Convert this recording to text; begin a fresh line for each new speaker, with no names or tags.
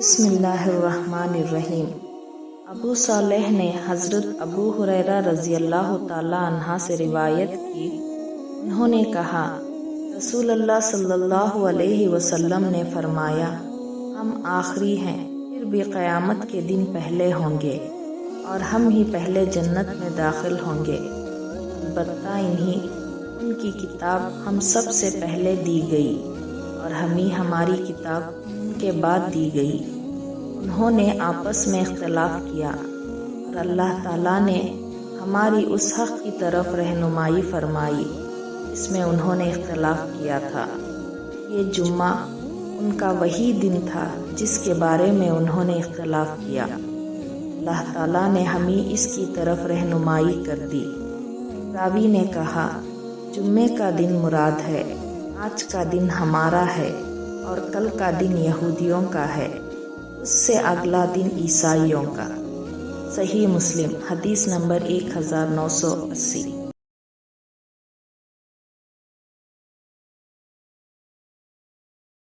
بسم اللہ الرحمن الرحیم۔ ابو صالح نے حضرت ابو ہریرہ رضی اللہ تعالیٰ عنہ سے روایت کی، انہوں نے کہا رسول اللہ صلی اللہ علیہ وسلم نے فرمایا، ہم آخری ہیں، پھر بھی قیامت کے دن پہلے ہوں گے اور ہم ہی پہلے جنت میں داخل ہوں گے، البتہ ان کی کتاب ہم سب سے پہلے دی گئی اور ہمیں ہماری کتاب ان کے بعد دی گئی۔ انہوں نے آپس میں اختلاف کیا اور اللہ تعالیٰ نے ہماری اس حق کی طرف رہنمائی فرمائی جس میں انہوں نے اختلاف کیا تھا۔ یہ جمعہ ان کا وہی دن تھا جس کے بارے میں انہوں نے اختلاف کیا۔ اللہ تعالیٰ نے ہمیں اس کی طرف رہنمائی کر دی۔ راوی نے کہا، جمعے کا دن مراد ہے، آج کا دن ہمارا ہے اور کل کا دن یہودیوں کا ہے، اس سے اگلا دن عیسائیوں کا۔ صحیح مسلم، حدیث نمبر 1980۔